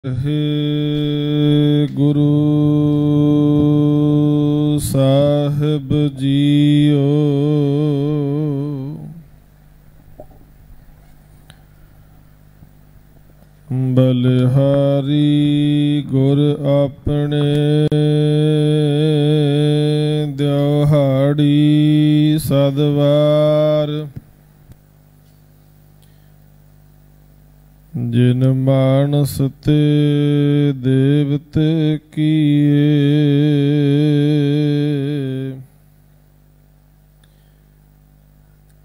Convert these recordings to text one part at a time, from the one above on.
हे गुरु साहिब जीओ, बलिहारी गुर अपने दिहाड़ी सदवार। जिन मानस ते देवते किए,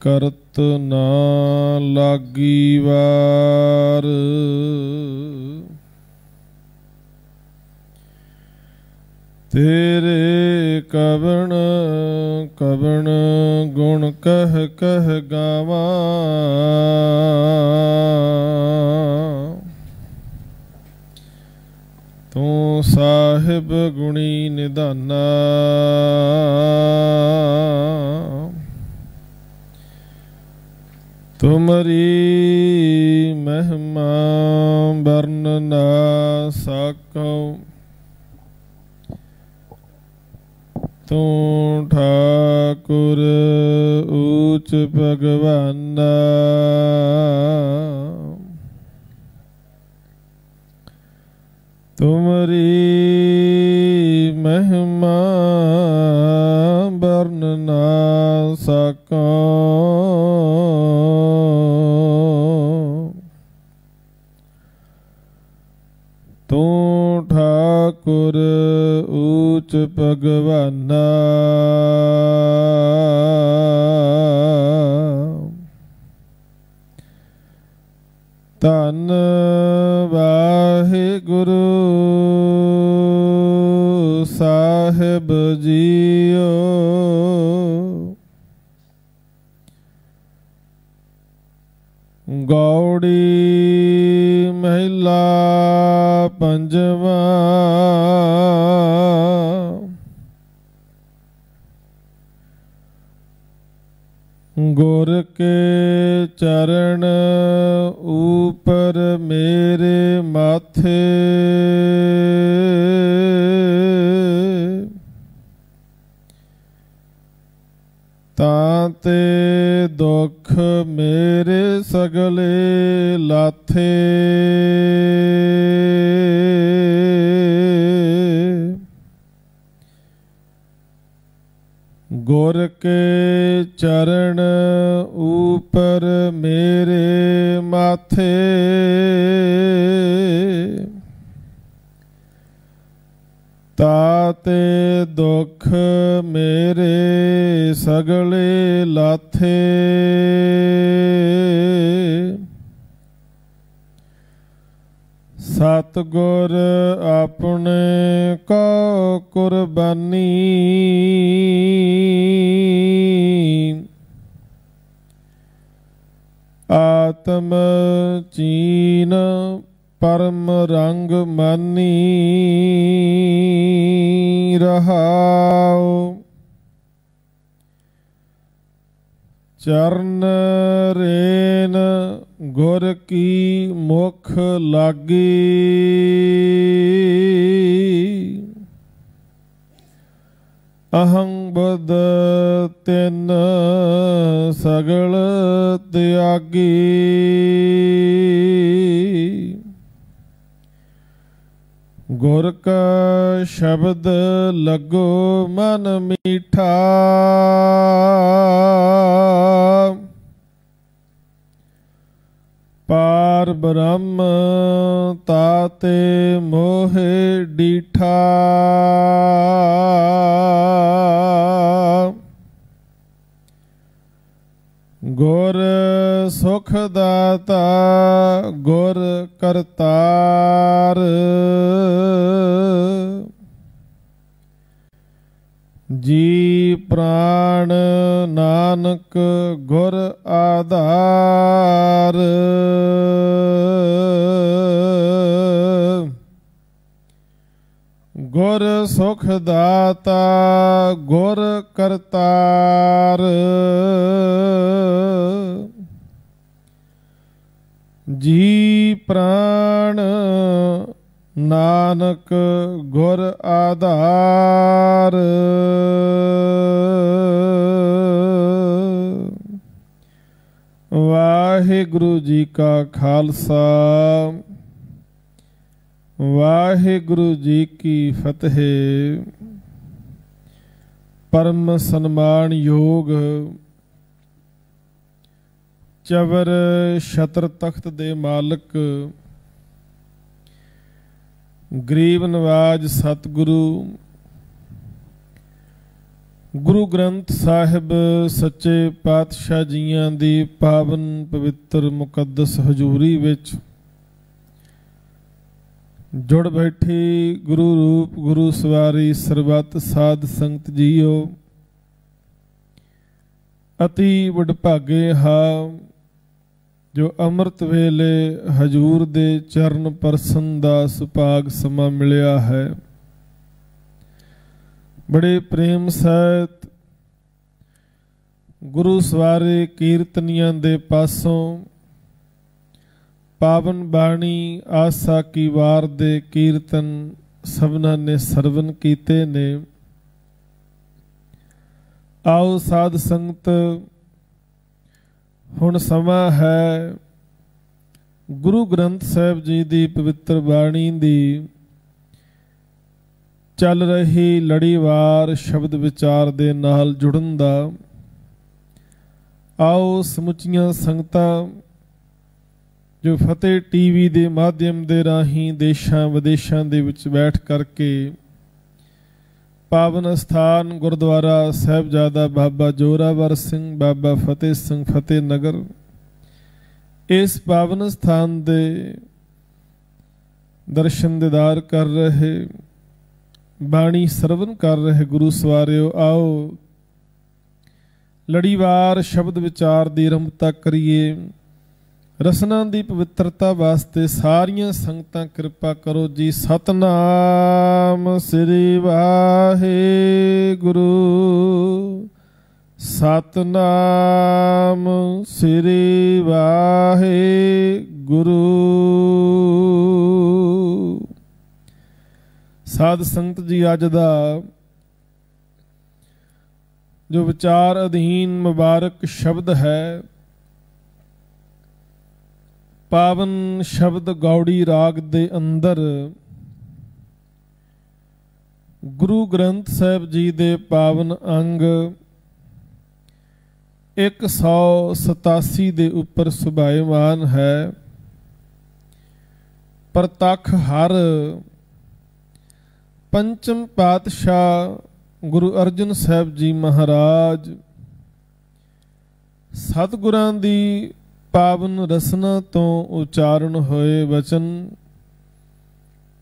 करत ना लागी वार। तेरे कवण कवण गुण कह कह गावा, तू साहिब गुणी निधाना। तुमरी महिमा वर्ण ना साको, तू ठाकुर ऊच भगवाना। तुमरी महिमा वर्ण ना सको, तू ठाकुर ऊच भगवाना। धन वाहिगुरु साहिब जीओ, गौड़ी महिला पंजवा। गुर के चरण ऊपर मेरे माथे, ताते दुख मेरे सगले लाथे। गुर के चरण ऊपर मेरे माथे, ताते दुख मेरे सगले लाथे। सतगुर अपने को कुर्बानी, आत्म चीन परम रंग मानी। रहाओ चरण रेन गुर की मुख लागी, अहं बुध तिन सगल त्यागी। गुर का शब्द लगो मन मीठा, पार ब्रह्म ताते मोहे डीठा। गुर सुख दाता गुर करतार, जी प्राण नानक गुर आधार। गुर सुख दाता गुर करतार, जी प्राण नानक गुर आधार। वाहिगुरु जी का खालसा वाहिगुरु जी की फतेह। परम सन्मान योग चवर छत्र तख्त दे मालक गरीब नवाज सतगुरु गुरु ग्रंथ साहिब सच्चे पातशाह जियां दी पावन पवित्र मुकद्दस हजूरी विच जुड़ बैठी गुरु रूप गुरु सवारी सरबत साध संगत जीओ। अति वडभागे हा जो अमृत वेले हजूर दे चरण परसन दा सुभाग समा मिलिया है। बड़े प्रेम सहित गुरु सवारे कीर्तनियां दे पासों पावन बाणी आसा की वार दे कीर्तन सबना ने सरवन कीते ने। आओ साध संगत हुण समा है गुरु ग्रंथ साहिब जी दी पवित्र बाणी दी चल रही लड़ीवार शब्द विचार दे नाल जुड़न दा। आओ समुचियां संगतां जो फतेह टीवी दे माध्यम दे राही देशां विदेशां दे विच बैठ करके पावन स्थान गुरुद्वारा साहिबजादा बाबा जोरावर सिंह बाबा फतेह सिंह फतेह नगर इस पावन स्थान दे दर्शन दीदार कर रहे बाणी सरवण कर रहे गुरु सवारियो। आओ लड़ीवार शब्द विचार दी रमता करिए। रसना दी पवित्रता वास्ते सारियां संगतां कृपा करो जी। सतनाम श्री वाहिगुरु सतनाम श्री वाहिगुरु। साध संगत जी अज दा जो विचार अधीन मुबारक शब्द है पावन शब्द गौड़ी राग दे अंदर गुरु ग्रंथ साहिब जी दे पावन अंग 187 दे उपर सुभाएमान है। प्रतख हर पंचम पातशाह गुरु अर्जन साहिब जी महाराज सतगुरां दी पावन रसना तो उचारण होए वचन।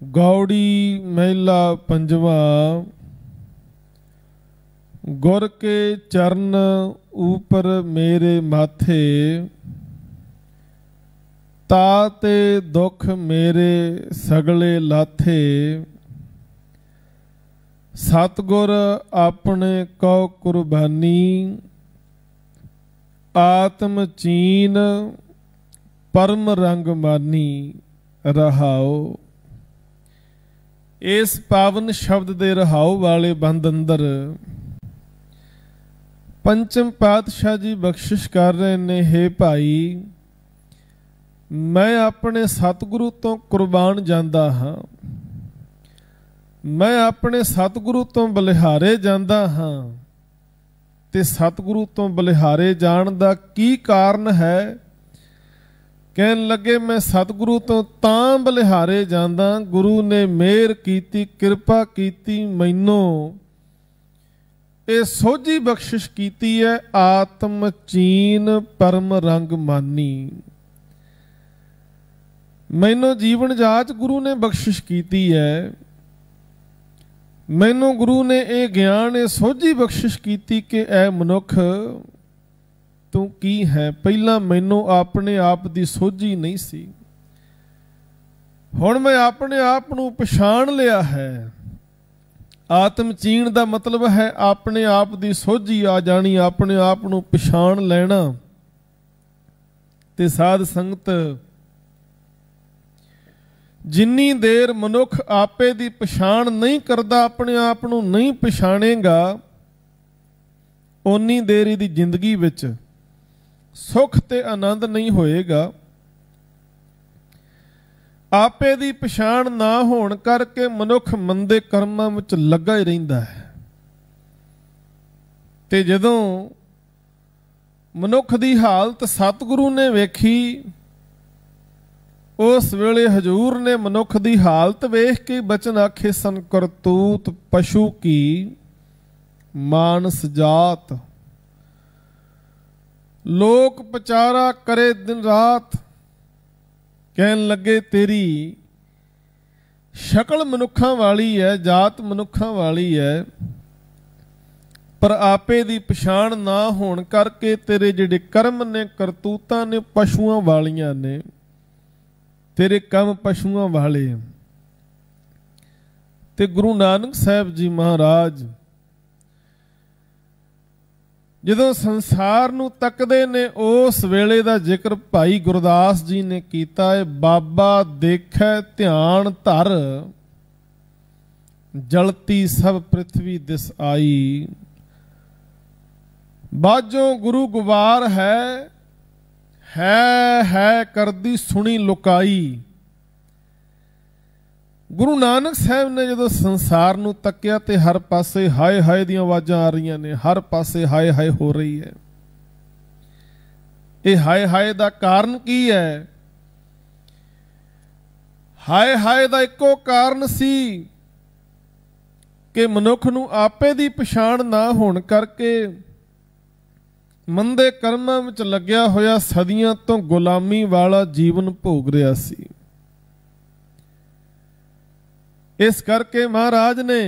गौड़ी महिला पंजवा। गुर के चरण ऊपर मेरे माथे ताते दुख मेरे सगले लाथे। सतगुर अपने कौ कुर्बानी आत्म चीन परम रंग मानी रहाओ। इस पावन शब्द दे रहाओ वाले बंद अंदर पंचम पातशाह जी बख्शिश कर रहे ने। हे भाई मैं अपने सतगुरु तो कुर्बान जांदा हाँ। मैं अपने सतगुरु तो बलिहारे जांदा हाँ। ते सतगुरु तो बलिहारे जाण दा की कारण है। कहन लगे मैं सतगुरु तो तां बलिहारे जांदा गुरु ने मेहर कीती कृपा कीती मैनू ये सोझी बख्शिश कीती है। आत्म चीन परम रंग मानी। मैनू जीवन जाच गुरु ने बख्शिश कीती है। मैनू गुरु ने यह ज्ञान ये सोझी बख्शिश की कि ऐ मनुख तू की है। पहला मैनू अपने आप की सोझी नहीं सी। हुण मैं अपने आप नू पछाण लिया है। आत्म चीन का मतलब है अपने आप की सोझी आ जानी, अपने आप नू पछाण लेना। ते साध संगत जिन्नी देर मनुख आपे दी पछाण नहीं करता, अपने आप नूं नहीं पछाणेगा, उन्नी देर इहदी जिंदगी विच सुख ते आनंद नहीं होएगा। आपे दी पछाण ना होण करके मनुख मंदे कर्मां विच लगा ही रहिंदा है। ते जदों मनुख दी हालत सतगुरु ने वेखी, उस वेले हजूर ने मनुख दी हालत वेख के बचन आखे सन, करतूत पशु की मानस जात, लोक पचारा करे दिन रात। कहन लगे तेरी शक्ल मनुखा वाली है, जात मनुखा वाली है, पर आपे दी पछाण ना होण करके तेरे जिहड़े कर्म ने, करतूतां ने, पशुआं वालियां ने, तेरे कम पशुआं वाले। ते गुरु नानक साहब जी महाराज जदों संसार नूं तकदे ने, उस वेले दा जिक्र भाई गुरदास जी ने कीता है। बाबा देखै ध्यान धर, जलती सब पृथ्वी दिस आई। बाजों गुरु गुबार है करदी सुनी लुकाई। गुरु नानक साहब ने जदों संसार नूं तक्या ते हर पासे हाय हाय ਦੀਆਂ आवाज़ां आ रही ने, हर पासे हाय हाय हो रही है। ये हाय हाय दा कारण की है? हाय हाय दा इक्को कारण सी कि मनुख नूं आपे दी पछाण ना होण करके मंदे कर्मां विच लग्या होया सदियां तो गुलामी वाला जीवन भोग रहा सी। इस करके महाराज ने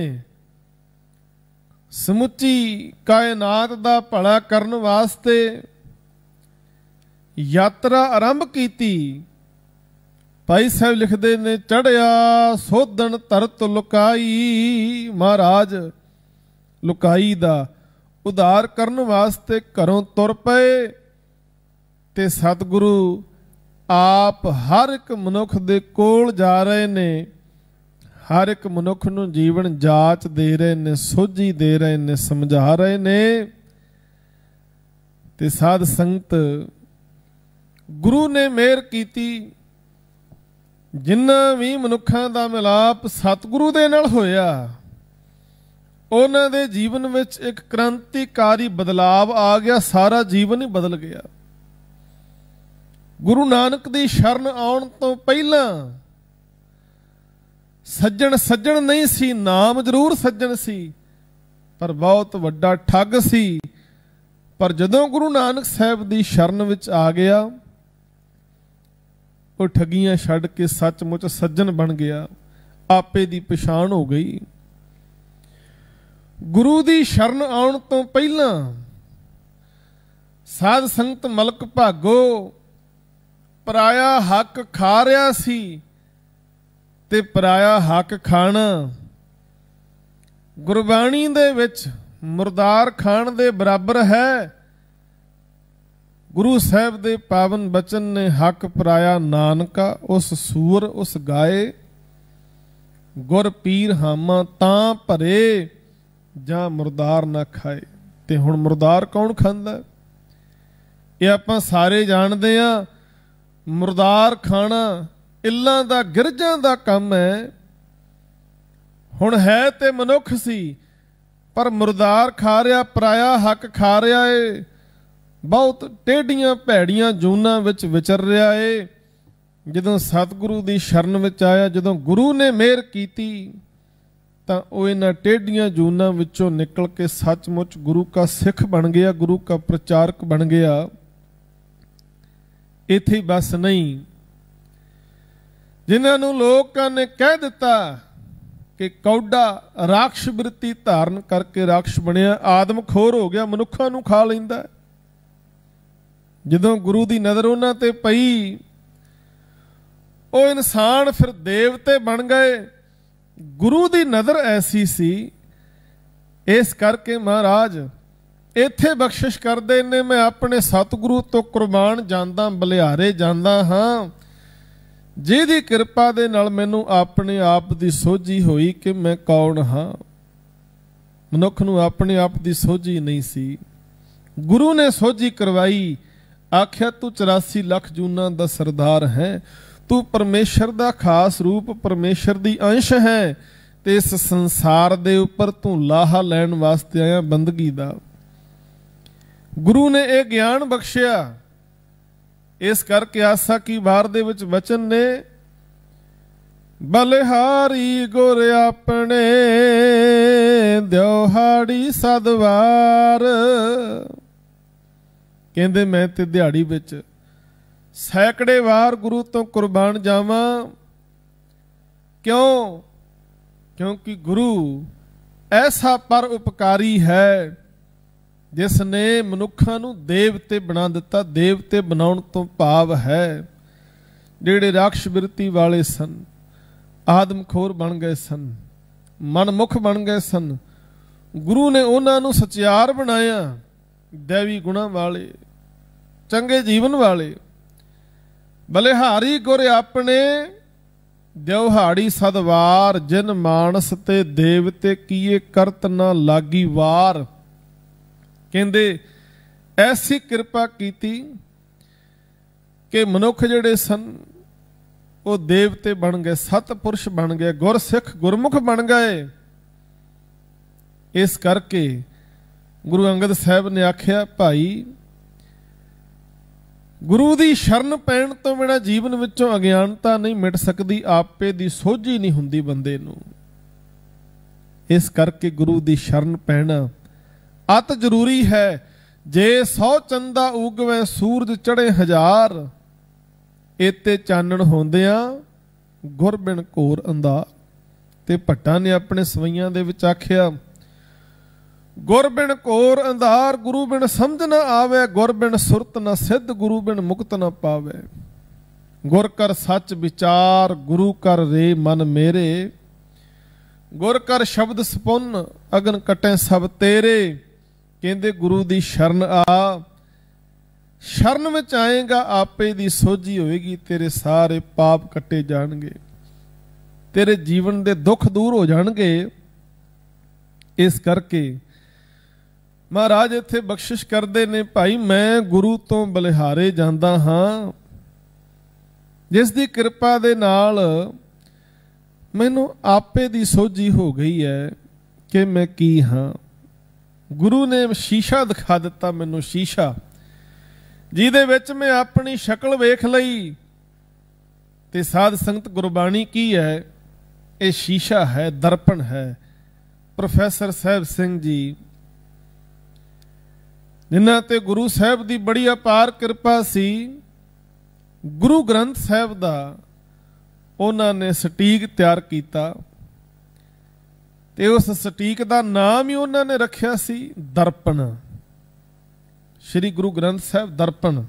समुची कायनात दा भला करन वास्ते यात्रा आरंभ कीती। भाई साहब लिखते ने, चढ़िया सोधन धरत लुकाई। महाराज लुकाई दा उधार करन वास्ते घरों तुर पए ते सतगुरु आप हर एक मनुख दे कोल जा रहे ने, हर एक मनुख नूं जीवन जाच दे रहे ने, सोझी दे रहे ने, समझा रहे ने। ते साध संगत गुरु ने मेहर कीती, जिन्ना भी मनुखां दा मिलाप सतगुरु दे नाल होया, उन्हां दे जीवन विच एक क्रांतिकारी बदलाव आ गया, सारा जीवन ही बदल गया। गुरु नानक दी शरण आउण तो पहला सज्जण सज्जण नहीं सी, नाम जरूर सज्जण सी पर बहुत वड्डा ठग सी। पर जदों गुरु नानक साहब दी शरण विच आ गया, वो ठगियां छड्ड के सचमुच सज्जन बन गया, आपे दी पछाण हो गई। गुरु दी शरण आउण तो पहला साध संगत मलक भागो पराया हक खा रहा सी, ते पराया हक खाना गुरबाणी दे विच मुरदार खान दे बराबर है। गुरु साहब दे पावन बचन ने, हक पराया नानका उस सूर उस गाए, गुर पीर हामा तां भरे, जां मुरदार ना खाए। ते हुण मुरदार कौन खांदा? ये आपां सारे जानदे आ। मुरदार खाना इल्लां दा गिरजां दा काम है। हुण है ते मनुख सी, पर मुरदार खा रहा, पराया हक खा रहा है, बहुत टेढ़ियां भैड़ियां जूनां विच विचर रहा है। जदों सतगुरु दी शरण विच आया, जदों गुरु ने मेहर कीती, तां ओह इन्हां टेढ़ियां जूनां विचों निकल के सचमुच गुरु का सिख बन गया, गुरु का प्रचारक बन गया। इत्थे बस नहीं, जिन्हां नूं लोकां ने कह दिता कि कौडा राक्षस वृत्ति धारण करके राक्षस बनिया, आदमखोर हो गया, मनुखां नूं खा लैंदा। जदों गुरु दी नज़र उन्हां ते पई, ਉਹ इंसान फिर देवते बन गए। गुरु दी नज़र ऐसी सी, इस करके महाराज इत्थे बख्शिश करदे ने, मैं अपने सतगुरु तो कुर्बान जांदा, बलिहारे जांदा हाँ। ਜਿਹਦੀ ਕਿਰਪਾ ਦੇ ਨਾਲ ਮੈਨੂੰ ਆਪਣੇ ਆਪ ਦੀ ਸੋਝੀ ਹੋਈ ਕਿ ਮੈਂ ਕੌਣ ਹਾਂ। ਮਨੁੱਖ ਨੂੰ ਆਪਣੇ ਆਪ ਦੀ ਸੋਝੀ ਨਹੀਂ ਸੀ, ਗੁਰੂ ਨੇ ਸੋਝੀ ਕਰਵਾਈ। ਆਖਿਆ ਤੂੰ 84 ਲੱਖ ਜੂਨਾਂ ਦਾ ਸਰਦਾਰ ਹੈ, ਤੂੰ ਪਰਮੇਸ਼ਰ ਦਾ ਖਾਸ ਰੂਪ, ਪਰਮੇਸ਼ਰ ਦੀ ਅੰਸ਼ ਹੈ, ਤੇ ਇਸ ਸੰਸਾਰ ਦੇ ਉੱਪਰ ਤੂੰ ਲਾਹਾ ਲੈਣ ਵਾਸਤੇ ਆਇਆ ਬੰਦਗੀ ਦਾ। ਗੁਰੂ ਨੇ ਇਹ ਗਿਆਨ ਬਖਸ਼ਿਆ। ਇਸ ਕਰਕੇ ਆਸਾ ਕੀ ਵਾਰ ਦੇ ਵਿੱਚ ਵਚਨ ਨੇ, ਬਲਿਹਾਰੀ ਗੁਰ ਆਪਣੇ ਦਿਹਾੜੀ ਸਦਵਾਰ। ਕਹਿੰਦੇ ਮੈਂ ਤੇ ਦਿਹਾੜੀ ਵਿੱਚ ਸੈਂਕੜੇ ਵਾਰ ਗੁਰੂ ਤੋਂ ਕੁਰਬਾਨ ਜਾਵਾਂ। ਕਿਉਂ? ਕਿਉਂਕਿ ਗੁਰੂ ਐਸਾ ਪਰ ਉਪਕਾਰੀ ਹੈ ਜਿਸ ਨੇ ਮਨੁੱਖਾਂ ਨੂੰ ਦੇਵਤੇ ਬਣਾ ਦਿੱਤਾ। ਦੇਵਤੇ ਬਣਾਉਣ ਤੋਂ ਭਾਵ ਹੈ ਜਿਹੜੇ ਰਾਖਸ਼ ਬਿਰਤੀ ਵਾਲੇ ਸਨ, ਆਦਮਖੋਰ ਬਣ ਗਏ ਸਨ, ਮਨਮੁਖ ਬਣ ਗਏ ਸਨ, ਗੁਰੂ ਨੇ ਉਹਨਾਂ ਨੂੰ ਸਚਿਆਰ ਬਣਾਇਆ, ਦੇਵੀ ਗੁਣਾਂ ਵਾਲੇ, ਚੰਗੇ ਜੀਵਨ ਵਾਲੇ। ਬਲਿਹਾਰੀ ਗੁਰ ਆਪਣੇ ਦਿਹਾੜੀ ਸਦਵਾਰ, ਜਿਨ ਮਾਨਸ ਤੇ ਦੇਵਤੇ ਕੀਏ ਕਰਤ ਨਾ ਲਾਗੀ ਵਾਰ। ਕਹਿੰਦੇ ਐਸੀ ਕਿਰਪਾ ਕੀਤੀ ਕਿ ਮਨੁੱਖ ਜਿਹੜੇ ਸਨ ਉਹ ਦੇਵਤੇ ਬਣ ਗਏ, ਸਤਪੁਰਸ਼ ਬਣ ਗਏ, ਗੁਰਸਿੱਖ ਗੁਰਮੁਖ ਬਣ ਗਏ। ਇਸ ਕਰਕੇ ਗੁਰੂ ਅੰਗਦ ਸਾਹਿਬ ਨੇ ਆਖਿਆ, ਭਾਈ ਗੁਰੂ ਦੀ ਸ਼ਰਨ ਪੈਣ ਤੋਂ ਬਿਨਾਂ ਜੀਵਨ ਵਿੱਚੋਂ ਅਗਿਆਨਤਾ ਨਹੀਂ ਮਿਟ ਸਕਦੀ, ਆਪੇ ਦੀ ਸੋਝੀ ਨਹੀਂ ਹੁੰਦੀ ਬੰਦੇ ਨੂੰ। ਇਸ ਕਰਕੇ ਗੁਰੂ ਦੀ ਸ਼ਰਨ ਪੈਣਾ ਅਤ ਜ਼ਰੂਰੀ ਹੈ। ਜੇ 100 ਚੰਦਾ ਉਗਵੇ ਸੂਰਜ ਚੜੇ 1000, ਇਤੇ ਚਾਨਣ ਹੁੰਦਿਆਂ ਗੁਰ ਬਿਨ ਘੋਰ ਅੰਧਾਰ। ਤੇ ਭੱਟਾਂ ਨੇ ਆਪਣੇ ਸਵਈਆਂ ਦੇ ਵਿੱਚ ਆਖਿਆ, ਗੁਰ ਬਿਨ ਘੋਰ ਅੰਧਾਰ, ਗੁਰੂ ਬਿਨ ਸਮਝ ਨਾ ਆਵੇ, ਗੁਰ ਬਿਨ ਸੁਰਤ ਨਾ ਸਿੱਧ, ਗੁਰੂ ਬਿਨ ਮੁਕਤ ਨਾ ਪਾਵੇ। ਗੁਰ ਕਰ ਸੱਚ ਵਿਚਾਰ, ਗੁਰੂ ਕਰ ਰੇ ਮਨ ਮੇਰੇ, ਗੁਰ ਕਰ ਸ਼ਬਦ ਸਪੁੰਨ, ਅਗਨ ਕਟੇ ਸਭ ਤੇਰੇ। ਕਹਿੰਦੇ ਗੁਰੂ ਦੀ ਸ਼ਰਨ ਆ, ਸ਼ਰਨ ਵਿੱਚ ਆਏਗਾ ਆਪੇ ਦੀ ਸੋਝੀ ਹੋਏਗੀ, ਤੇਰੇ ਸਾਰੇ ਪਾਪ ਕੱਟੇ ਜਾਣਗੇ, ਤੇਰੇ ਜੀਵਨ ਦੇ ਦੁੱਖ ਦੂਰ ਹੋ ਜਾਣਗੇ। ਇਸ ਕਰਕੇ ਮਹਾਰਾਜ ਇੱਥੇ ਬਖਸ਼ਿਸ਼ ਕਰਦੇ ਨੇ, ਭਾਈ ਮੈਂ ਗੁਰੂ ਤੋਂ ਬਲਿਹਾਰੇ ਜਾਂਦਾ ਹਾਂ, ਜਿਸ ਦੀ ਕਿਰਪਾ ਦੇ ਨਾਲ ਮੈਨੂੰ ਆਪੇ ਦੀ ਸੋਝੀ ਹੋ ਗਈ ਹੈ ਕਿ ਮੈਂ ਕੀ ਹਾਂ। ਗੁਰੂ ਨੇ ਸ਼ੀਸ਼ਾ ਦਿਖਾ ਦਿੱਤਾ ਮੈਨੂੰ, ਸ਼ੀਸ਼ਾ ਜਿਹਦੇ ਵਿੱਚ ਮੈਂ ਆਪਣੀ ਸ਼ਕਲ ਵੇਖ ਲਈ। ਤੇ ਸਾਧ ਸੰਗਤ ਗੁਰਬਾਣੀ ਕੀ ਹੈ? ਇਹ ਸ਼ੀਸ਼ਾ ਹੈ, ਦਰਪਣ ਹੈ। ਪ੍ਰੋਫੈਸਰ ਸਾਹਿਬ ਸਿੰਘ ਜੀ ਜਿਨ੍ਹਾਂ ਤੇ ਗੁਰੂ ਸਾਹਿਬ ਦੀ ਬੜੀ ਅਪਾਰ ਕਿਰਪਾ ਸੀ, ਗੁਰੂ ਗ੍ਰੰਥ ਸਾਹਿਬ ਦਾ ਉਹਨਾਂ ਨੇ ਸਟੀਕ ਤਿਆਰ ਕੀਤਾ ਤੇ ਉਸ ਸਟੀਕ ਦਾ ਨਾਮ ਹੀ ਉਹਨਾਂ ਨੇ ਰੱਖਿਆ ਸੀ ਦਰਪਣ। ਸ਼੍ਰੀ ਗੁਰੂ ਗ੍ਰੰਥ ਸਾਹਿਬ ਦਰਪਣ।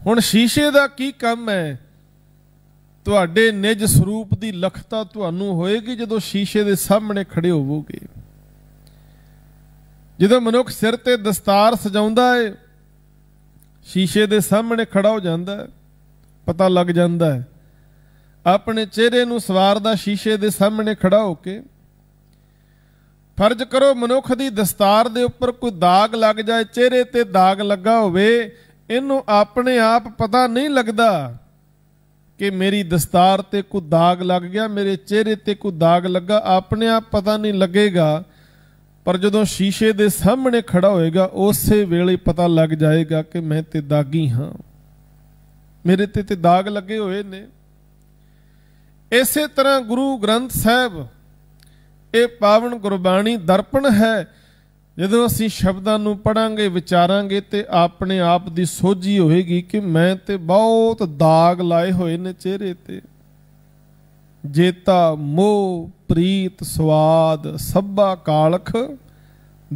ਹੁਣ ਸ਼ੀਸ਼ੇ ਦਾ ਕੀ ਕੰਮ ਹੈ? ਤੁਹਾਡੇ ਨਿਜ ਸਰੂਪ ਦੀ ਲਖਤਾ ਤੁਹਾਨੂੰ ਹੋਏਗੀ ਜਦੋਂ ਸ਼ੀਸ਼ੇ ਦੇ ਸਾਹਮਣੇ ਖੜੇ ਹੋਵੋਗੇ। ਜਦੋਂ ਮਨੁੱਖ ਸਿਰ ਤੇ ਦਸਤਾਰ ਸਜਾਉਂਦਾ ਹੈ, ਸ਼ੀਸ਼ੇ ਦੇ ਸਾਹਮਣੇ ਖੜਾ ਹੋ ਜਾਂਦਾ ਹੈ, ਪਤਾ ਲੱਗ ਜਾਂਦਾ ਹੈ। ਆਪਣੇ ਚਿਹਰੇ ਨੂੰ ਸਵਾਰਦਾ ਸ਼ੀਸ਼ੇ ਦੇ ਸਾਹਮਣੇ ਖੜਾ ਹੋ ਕੇ। ਫਰਜ਼ ਕਰੋ ਮਨੁੱਖ ਦੀ ਦਸਤਾਰ ਦੇ ਉੱਪਰ ਕੋਈ ਦਾਗ ਲੱਗ ਜਾਏ, ਚਿਹਰੇ ਤੇ ਦਾਗ ਲੱਗਾ ਹੋਵੇ, ਇਹਨੂੰ ਆਪਣੇ ਆਪ ਪਤਾ ਨਹੀਂ ਲੱਗਦਾ ਕਿ ਮੇਰੀ ਦਸਤਾਰ ਤੇ ਕੋਈ ਦਾਗ ਲੱਗ ਗਿਆ, ਮੇਰੇ ਚਿਹਰੇ ਤੇ ਕੋਈ ਦਾਗ ਲੱਗਾ, ਆਪਣੇ ਆਪ ਪਤਾ ਨਹੀਂ ਲੱਗੇਗਾ। ਪਰ ਜਦੋਂ ਸ਼ੀਸ਼ੇ ਦੇ ਸਾਹਮਣੇ ਖੜਾ ਹੋਏਗਾ, ਉਸੇ ਵੇਲੇ ਪਤਾ ਲੱਗ ਜਾਏਗਾ ਕਿ ਮੈਂ ਤੇ ਦਾਗੀ ਹਾਂ, ਮੇਰੇ ਤੇ ਦਾਗ ਲੱਗੇ ਹੋਏ ਨੇ। ਇਸੇ ਤਰ੍ਹਾਂ ਗੁਰੂ ਗ੍ਰੰਥ ਸਾਹਿਬ ਇਹ ਪਾਵਨ ਗੁਰਬਾਣੀ ਦਰਪਣ ਹੈ। ਜਦੋਂ ਅਸੀਂ ਸ਼ਬਦਾਂ ਨੂੰ ਪੜਾਂਗੇ, ਵਿਚਾਰਾਂਗੇ ਤੇ ਆਪਣੇ ਆਪ ਦੀ ਸੋਝੀ ਹੋਏਗੀ ਕਿ ਮੈਂ ਤੇ ਬਹੁਤ ਦਾਗ ਲਾਏ ਹੋਏ ਨੇ ਚਿਹਰੇ ਤੇ। ਜੇਤਾ ਮੋਹ ਪ੍ਰੀਤ ਸਵਾਦ ਸਭਾ ਕਾਲਖ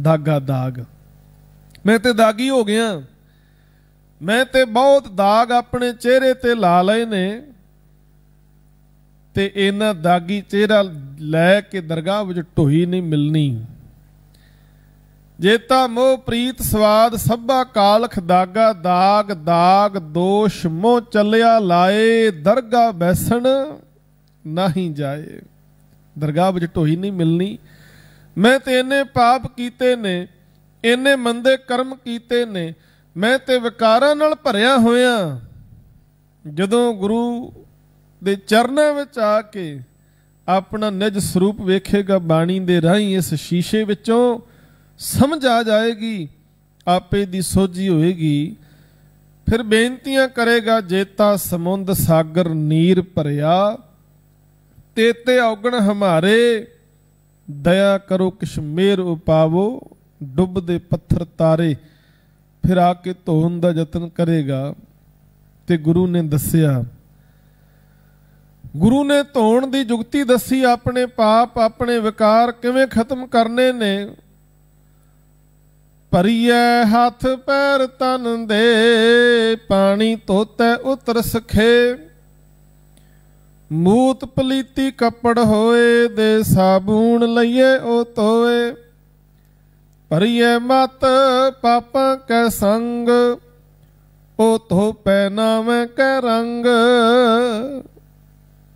ਦਾਗਾ ਦਾਗ। ਮੈਂ ਤੇ ਦਾਗੀ ਹੋ ਗਿਆ, ਮੈਂ ਤੇ ਬਹੁਤ ਦਾਗ ਆਪਣੇ ਚਿਹਰੇ ਤੇ ਲਾ ਲਏ ਨੇ। ਤੇ ਇਹਨਾਂ ਦਾਗੀ ਚਿਹਰਾ ਲੈ ਕੇ ਦਰਗਾਹ ਵਿੱਚ ਢੋਈ ਨਹੀਂ ਮਿਲਣੀ। जेता मोह प्रीत स्वाद सभा कालख दागा दाग दाग दोष मोह चलिया लाए दरगाह बैसन नहीं जाए। दरगाह विच ढोई नहीं मिलनी। मैं ते इन्ने पाप कीते ने, इन्ने मंदे कर्म कीते ने, मैं ते विकारां नाल भरिया होया। जदों गुरु दे चरनां विच आके अपना निज स्वरूप वेखेगा बाणी दे राहीं, इस शीशे विचों समझ आ जाएगी, आपे दी सोझी होएगी। फिर बेनतियां करेगा, जेता समुंद सागर नीर भरिया, तेते औगण हमारे, दया करो किश मेर उपावो, डुबदे पत्थर तारे। फिर आके धोन दा यतन करेगा। ते गुरु ने दसिया, गुरु ने धोण दी जुगती दसी, अपने पाप अपने विकार किवें खत्म करने ने। भरीए हाथ पैर तन दे, पानी धोते उतर सखे। मूत पलीती कपड़ होए, दे साबून लइए ओ धोए। भरीए मत पापां कै संग, ओ धोपै नावें कै रंग।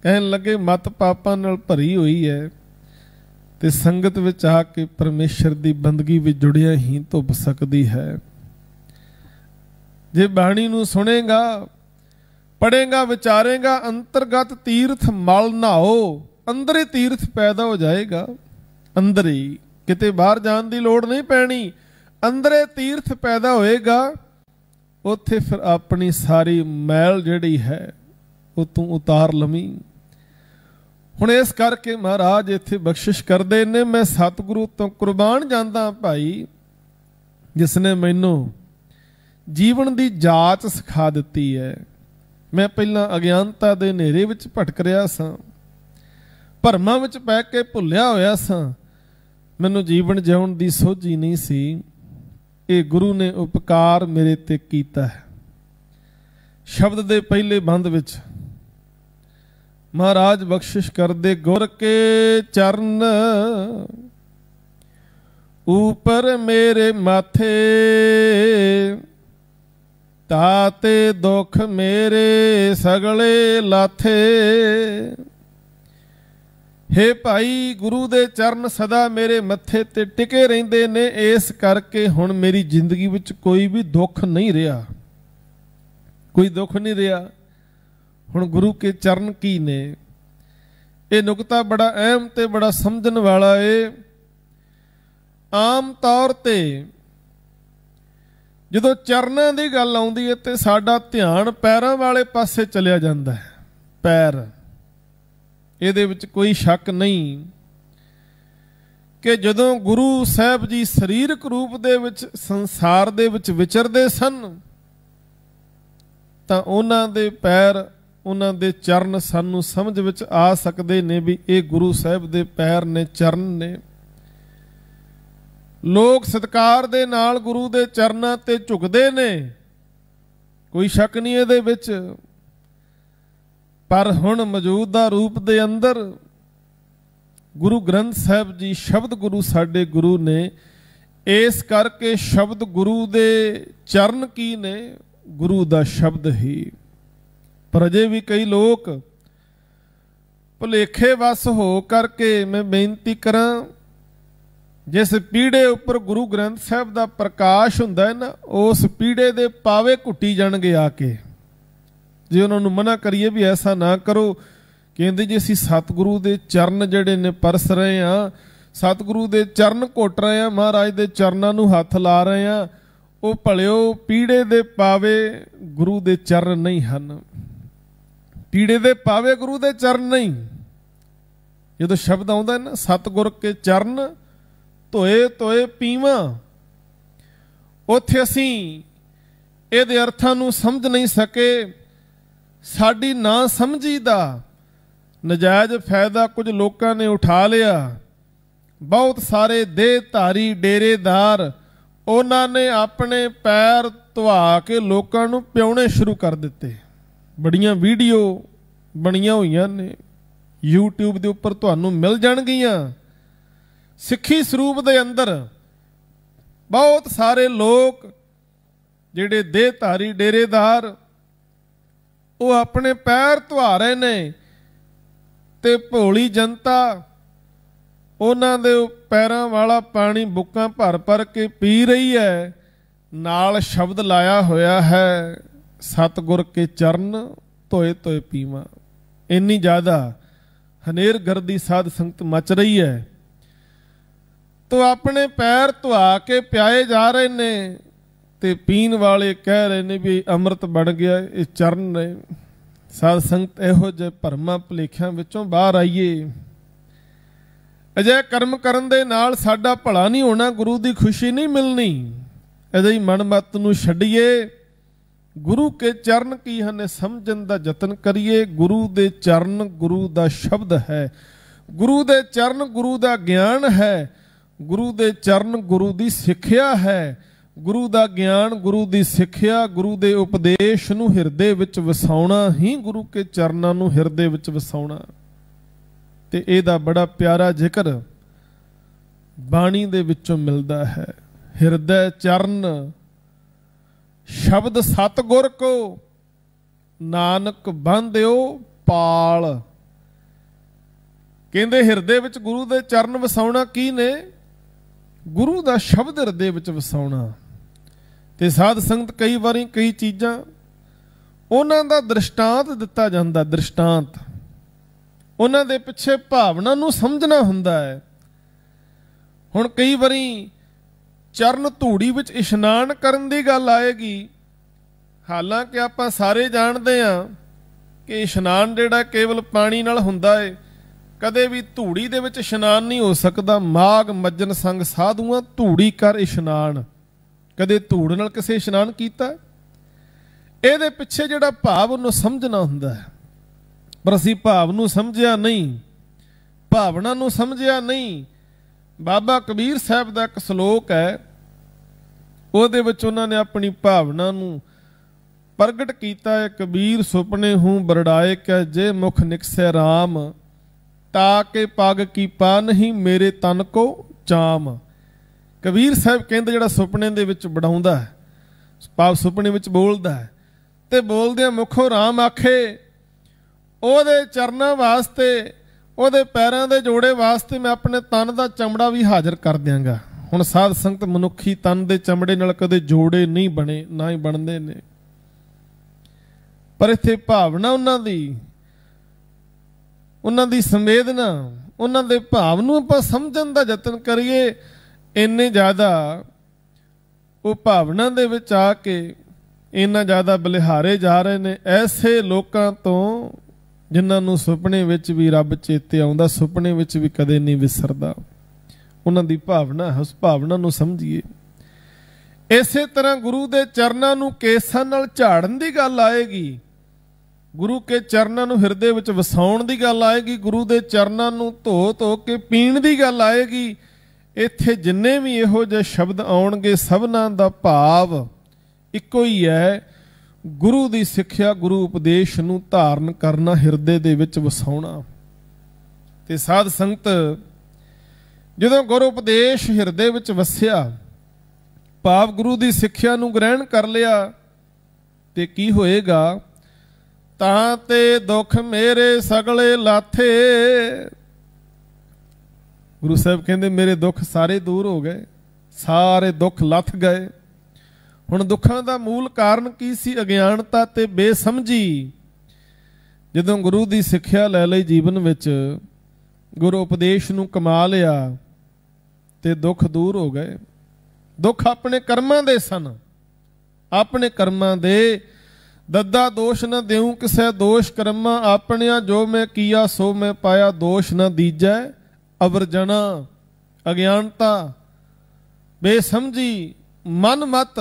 कहन लगे मत पापां नाल भरी हुई है, ते संगत विच आके परमेश्वर दी बंदगी विच जुड़िया ही धुप सकदी है। जे बाणी नूं सुनेगा, पढ़ेगा, विचारेगा, अंतरगत तीर्थ मल नहाओ, अंदर ही तीर्थ पैदा हो जाएगा। अंदर ही, किते बाहर जाण दी लोड़ नहीं पैनी, अंदरे तीर्थ पैदा होएगा। उत्थे फिर अपनी सारी मैल जिहड़ी है वो तू उतार लवीं। हुण इस करके महाराज इत्थे बख्शिश करदे ने, मैं सतगुरु तो कुर्बान जांदा भाई, जिसने मैनू जीवन दी जाच सिखा दित्ती है। मैं पहला अज्ञानता दे नेरे विच भटक रहा सां, भरमां विच पै के भुलिया होया सां, मैनू जीवन जिउण दी सोझी नहीं सी। ये गुरु ने उपकार मेरे ते कीता है। शब्द दे पहले बंद विच महाराज बख्शिश कर दे, गुर के चरण ऊपर मेरे माथे, ताते दुख मेरे सगले लाथे। हे भाई, गुरु दे चरण सदा मेरे मत्थे ते टिके रहिंदे ने, इस करके हुण मेरी जिंदगी विच कोई भी दुख नहीं रहा, कोई दुख नहीं रहा। हुण गुरु के चरण की ने, ये नुकता बड़ा अहम ते बड़ा समझण वाला है। आम तौर ते जदों चरनां दी गल आउंदी है ते साडा ध्यान पैरां वाले पासे चलिया जांदा है। पैर, इहदे विच कोई शक नहीं कि जदों गुरु साहब जी सरीरक रूप दे विच संसार दे विच विचरदे सन, तां उन्हां दे पैर, उन्हां दे चरण सानू समझ विच आ सकदे ने भी ये गुरु साहब दे पैर ने, चरण ने। लोग सत्कार दे नाल गुरु दे चरनां ते झुकदे ने, कोई शक नहीं इहदे विच। पर हुण मौजूदा रूप दे अंदर गुरु ग्रंथ साहब जी शब्द गुरु साडे गुरु ने, इस करके शब्द गुरु दे चरण की ने, गुरु दा शब्द ही। पर अजे भी कई लोग भुलेखे वस हो करके, मैं बेनती करां, जिस पीढ़े उपर गुरु ग्रंथ साहब का प्रकाश हुंदा है ना, उस पीढ़े दे पावे घुट्टी जाणगे आके। जे उन्होंने मना करिए भी ऐसा ना करो, कहते जी असीं सतगुरु दे चरण जिहड़े ने परस रहे हैं, सतगुरु दे चरण घुट रहे हैं, महाराज दे चरनां नूं हथ ला रहे हैं, वो भलिओ पीढ़े दे पावे गुरु दे चरण नहीं हन। पीढ़े दे पावे गुरु दे चरण नहीं। जो शब्द आउंदा है ना, सतगुर के चरण धोए धोए पीवा, उत्थे असीं इहदे अर्थां नूं समझ नहीं सके। साडी ना समझी दा नजायज फायदा कुछ लोगों ने उठा लिया। बहुत सारे देहधारी डेरेदार उन्होंने अपने पैर धुआ के लोगों नूं पियाउणे शुरू कर दिते। बड़ियां वीडियो बणियां होईयां ने, यूट्यूब के उपर तुहानूं मिल जाणगियां। सिੱਖੀ ਸਰੂਪ ਦੇ ਅੰਦਰ बहुत सारे लोग ਜਿਹੜੇ ਦੇਹਧਾਰੀ ਡੇਰੇਦਾਰ ਉਹ ਆਪਣੇ ਪੈਰ ਧਵਾ ਰਹੇ ਨੇ ਤੇ ਭੋਲੀ ਜਨਤਾ ਉਹਨਾਂ ਦੇ ਪੈਰਾਂ ਵਾਲਾ ਪਾਣੀ ਬੁੱਕਾਂ ਭਰ ਭਰ ਕੇ ਪੀ ਰਹੀ ਹੈ। ਨਾਲ ਸ਼ਬਦ ਲਾਇਆ ਹੋਇਆ ਹੈ, ਸਤਿਗੁਰ ਕੇ ਚਰਨ ਧੋਏ ਧੋਏ ਪੀਵਾਂ। ਇੰਨੀ ਜ਼ਿਆਦਾ ਹਨੇਰ ਗਰਦੀ ਸਾਧ ਸੰਗਤ ਮਚ ਰਹੀ ਹੈ। ਤੋ ਆਪਣੇ ਪੈਰ ਧਵਾ ਕੇ ਪਿਆਏ ਜਾ ਰਹੇ ਨੇ ਤੇ ਪੀਣ ਵਾਲੇ ਕਹਿ ਰਹੇ ਨੇ ਵੀ ਅੰਮ੍ਰਿਤ ਬਣ ਗਿਆ, ਇਹ ਚਰਨ ਨੇ। ਸਾਧ ਸੰਗਤ ਇਹੋ ਜਿਹੇ ਭਰਮਾਂ ਭੁਲੇਖਿਆਂ ਵਿੱਚੋਂ ਬਾਹਰ ਆਈਏ। ਅਜਿਹੇ ਕਰਮ ਕਰਨ ਦੇ ਨਾਲ ਸਾਡਾ ਭਲਾ ਨਹੀਂ ਹੋਣਾ, ਗੁਰੂ ਦੀ ਖੁਸ਼ੀ ਨਹੀਂ ਮਿਲਣੀ। ਅਜਿਹੀ ਮਨ ਮਤ ਨੂੰ ਛੱਡੀਏ, ਗੁਰੂ ਕੇ ਚਰਨ ਕੀ ਹਨ ਸਮਝਣ ਦਾ ਯਤਨ ਕਰੀਏ। ਗੁਰੂ ਦੇ ਚਰਨ ਗੁਰੂ ਦਾ ਸ਼ਬਦ ਹੈ, ਗੁਰੂ ਦੇ ਚਰਨ ਗੁਰੂ ਦਾ ਗਿਆਨ ਹੈ, ਗੁਰੂ ਦੇ ਚਰਨ ਗੁਰੂ ਦੀ ਸਿੱਖਿਆ ਹੈ। ਗੁਰੂ ਦਾ ਗਿਆਨ, ਗੁਰੂ ਦੀ ਸਿੱਖਿਆ, ਗੁਰੂ ਦੇ ਉਪਦੇਸ਼ ਨੂੰ ਹਿਰਦੇ ਵਿੱਚ ਵਸਾਉਣਾ ਹੀ ਗੁਰੂ ਕੇ ਚਰਨਾਂ ਨੂੰ ਹਿਰਦੇ ਵਿੱਚ ਵਸਾਉਣਾ। ਤੇ ਇਹਦਾ ਬੜਾ ਪਿਆਰਾ ਜ਼ਿਕਰ ਬਾਣੀ ਦੇ ਵਿੱਚੋਂ ਮਿਲਦਾ ਹੈ। ਹਿਰਦੈ ਚਰਨ ਸ਼ਬਦ ਸਤਿਗੁਰ ਕੋ ਨਾਨਕ ਬੰਧਿਓ ਪਾਲ। ਕਹਿੰਦੇ ਹਿਰਦੇ ਵਿੱਚ ਗੁਰੂ ਦੇ ਚਰਨ ਵਸਾਉਣਾ ਕੀ ਨੇ? ਗੁਰੂ ਦਾ ਸ਼ਬਦ ਹਿਰਦੇ ਵਿੱਚ ਵਸਾਉਣਾ। ਤੇ ਸਾਧ ਸੰਗਤ ਕਈ ਵਾਰੀ ਕਈ ਚੀਜ਼ਾਂ ਉਹਨਾਂ ਦਾ ਦ੍ਰਿਸ਼ਟਾਂਤ ਦਿੱਤਾ ਜਾਂਦਾ, ਦ੍ਰਿਸ਼ਟਾਂਤ ਉਹਨਾਂ ਦੇ ਪਿੱਛੇ ਭਾਵਨਾ ਨੂੰ ਸਮਝਣਾ ਹੁੰਦਾ ਹੈ। ਹੁਣ ਕਈ ਵਾਰੀ ਚਰਨ ਧੂੜੀ ਵਿੱਚ ਇਸ਼ਨਾਨ ਕਰਨ ਦੀ ਗੱਲ ਆਏਗੀ। ਹਾਲਾਂਕਿ ਆਪਾਂ ਸਾਰੇ ਜਾਣਦੇ ਹਾਂ ਕਿ ਇਸ਼ਨਾਨ ਜਿਹੜਾ ਕੇਵਲ ਪਾਣੀ ਨਾਲ ਹੁੰਦਾ ਹੈ, ਕਦੇ ਵੀ ਧੂੜੀ ਦੇ ਵਿੱਚ ਇਸ਼ਨਾਨ ਨਹੀਂ ਹੋ ਸਕਦਾ। ਮਾਘ ਮੱਜਨ ਸੰਗ ਸਾਧੂਆਂ ਧੂੜੀ ਕਰ ਇਸ਼ਨਾਨ। ਕਦੇ ਧੂੜ ਨਾਲ ਕਿਸੇ ਇਸ਼ਨਾਨ ਕੀਤਾ? ਇਹਦੇ ਪਿੱਛੇ ਜਿਹੜਾ ਭਾਵ ਉਹਨੂੰ ਸਮਝਣਾ ਹੁੰਦਾ ਹੈ, ਪਰ ਅਸੀਂ ਭਾਵ ਨੂੰ ਸਮਝਿਆ ਨਹੀਂ, ਭਾਵਨਾ ਨੂੰ ਸਮਝਿਆ ਨਹੀਂ। ਬਾਬਾ ਕਬੀਰ ਸਾਹਿਬ ਦਾ ਇੱਕ ਸ਼ਲੋਕ ਹੈ, ਉਹਦੇ ਵਿੱਚ ਉਹਨਾਂ ਨੇ ਆਪਣੀ ਭਾਵਨਾ ਨੂੰ ਪ੍ਰਗਟ ਕੀਤਾ ਹੈ। ਕਬੀਰ ਸੁਪਨੇ ਹੂੰ ਬਰੜਾਏ ਕਿ ਜੇ ਮੁਖ ਨਿਕਸੈ ਰਾਮ, ਤਾ ਕੇ ਪੱਗ ਕੀ ਪਾ ਨਹੀਂ ਮੇਰੇ ਤਨ ਕੋ ਚਾਮ। ਕਬੀਰ ਸਾਹਿਬ ਕਹਿੰਦੇ ਜਿਹੜਾ ਸੁਪਨੇ ਦੇ ਵਿੱਚ ਬੜਾਉਂਦਾ ਹੈ, ਭਾਵ ਸੁਪਨੇ ਵਿੱਚ ਬੋਲਦਾ ਹੈ ਤੇ ਬੋਲਦਿਆਂ ਮੁਖੋਂ ਰਾਮ ਆਖੇ, ਉਹਦੇ ਚਰਨਾਂ ਵਾਸਤੇ, ਉਹਦੇ ਪੈਰਾਂ ਦੇ ਜੋੜੇ ਵਾਸਤੇ ਮੈਂ ਆਪਣੇ ਤਨ ਦਾ ਚਮੜਾ ਵੀ ਹਾਜ਼ਰ ਕਰ ਦਿਆਂਗਾ। ਹੁਣ ਸਾਧ ਸੰਗਤ ਮਨੁੱਖੀ ਤਨ ਦੇ ਚਮੜੇ ਨਾਲ ਕਦੇ ਜੋੜੇ ਨਹੀਂ ਬਣੇ, ਨਾ ਹੀ ਬਣਦੇ ਨੇ, ਪਰ ਇੱਥੇ ਭਾਵਨਾ ਉਹਨਾਂ ਦੀ ਸੰਵੇਦਨਾ, ਉਹਨਾਂ ਦੇ ਭਾਵ ਨੂੰ ਆਪਾਂ ਸਮਝਣ ਦਾ ਯਤਨ ਕਰੀਏ। ਇੰਨੇ ਜ਼ਿਆਦਾ ਉਹ ਭਾਵਨਾ ਦੇ ਵਿੱਚ ਆ ਕੇ ਇੰਨਾ ਜ਼ਿਆਦਾ ਬਲਿਹਾਰੇ ਜਾ ਰਹੇ ਨੇ ਐਸੇ ਲੋਕਾਂ ਤੋਂ, ਜਿਨ੍ਹਾਂ ਨੂੰ ਸੁਪਨੇ ਵਿੱਚ ਵੀ ਰੱਬ ਚੇਤੇ ਆਉਂਦਾ, ਸੁਪਨੇ ਵਿੱਚ ਵੀ ਕਦੇ ਨਹੀਂ ਵਿਸਰਦਾ। ਉਹਨਾਂ ਦੀ ਭਾਵਨਾ, ਉਸ ਭਾਵਨਾ ਨੂੰ ਸਮਝੀਏ। ਇਸੇ ਤਰ੍ਹਾਂ ਗੁਰੂ ਦੇ ਚਰਨਾਂ ਨੂੰ ਕੇਸਾਂ ਨਾਲ ਝਾੜਨ ਦੀ ਗੱਲ ਆਏਗੀ, ਗੁਰੂ ਕੇ ਚਰਨਾਂ ਨੂੰ ਹਿਰਦੇ ਵਿੱਚ ਵਸਾਉਣ ਦੀ ਗੱਲ ਆਏਗੀ, ਗੁਰੂ ਦੇ ਚਰਨਾਂ ਨੂੰ ਧੋ ਧੋ ਕੇ ਪੀਣ ਦੀ ਗੱਲ ਆਏਗੀ। ਇੱਥੇ ਜਿੰਨੇ ਵੀ ਇਹੋ ਜਿਹੇ ਸ਼ਬਦ ਆਉਣਗੇ, ਸਭਨਾਂ ਦਾ ਭਾਵ ਇੱਕੋ ਹੀ ਹੈ, ਗੁਰੂ ਦੀ ਸਿੱਖਿਆ, ਗੁਰੂ ਉਪਦੇਸ਼ ਨੂੰ ਧਾਰਨ ਕਰਨਾ, ਹਿਰਦੇ ਦੇ ਵਿੱਚ ਵਸਾਉਣਾ। ਤੇ ਸਾਧ ਸੰਗਤ ਜਦੋਂ ਗੁਰੂ ਉਪਦੇਸ਼ ਹਿਰਦੇ ਵਿੱਚ ਵਸਿਆ, ਭਾਵ ਗੁਰੂ ਦੀ ਸਿੱਖਿਆ ਨੂੰ ਗ੍ਰਹਿਣ ਕਰ ਲਿਆ, ਤੇ ਕੀ ਹੋਏਗਾ? ਤਾਂ ਤੇ ਦੁੱਖ ਮੇਰੇ ਸਗਲੇ ਲਾਥੇ। ਗੁਰੂ ਸਾਹਿਬ ਕਹਿੰਦੇ ਮੇਰੇ ਦੁੱਖ ਸਾਰੇ ਦੂਰ ਹੋ ਗਏ, ਸਾਰੇ ਦੁੱਖ ਲੱਥ ਗਏ। ਹੁਣ ਦੁੱਖਾਂ ਦਾ ਮੂਲ ਕਾਰਨ ਕੀ ਸੀ? ਅਗਿਆਨਤਾ ਤੇ ਬੇਸਮਝੀ। ਜਦੋਂ ਗੁਰੂ ਦੀ ਸਿੱਖਿਆ ਲੈ ਲਈ, ਜੀਵਨ ਵਿੱਚ ਗੁਰੂ ਉਪਦੇਸ਼ ਨੂੰ ਕਮਾ ਲਿਆ, ਤੇ ਦੁੱਖ ਦੂਰ ਹੋ ਗਏ। ਦੁੱਖ ਆਪਣੇ ਕਰਮਾਂ ਦੇ ਸਨ, ਆਪਣੇ ਕਰਮਾਂ ਦੇ। ਦੱਦਾ ਦੋਸ਼ ਨਾ ਦਿਉ ਕਿਸੇ ਦੋਸ਼ ਕਰਮਾ, ਆਪਣਿਆਂ ਜੋ ਮੈਂ ਕੀਆ ਸੋ ਮੈਂ ਪਾਇਆ, ਦੋਸ਼ ਨਾ ਦੀਜੈ ਅਵਰ ਜਣਾ। ਅਗਿਆਨਤਾ, ਬੇਸਮਝੀ, ਮਨ ਮਤ,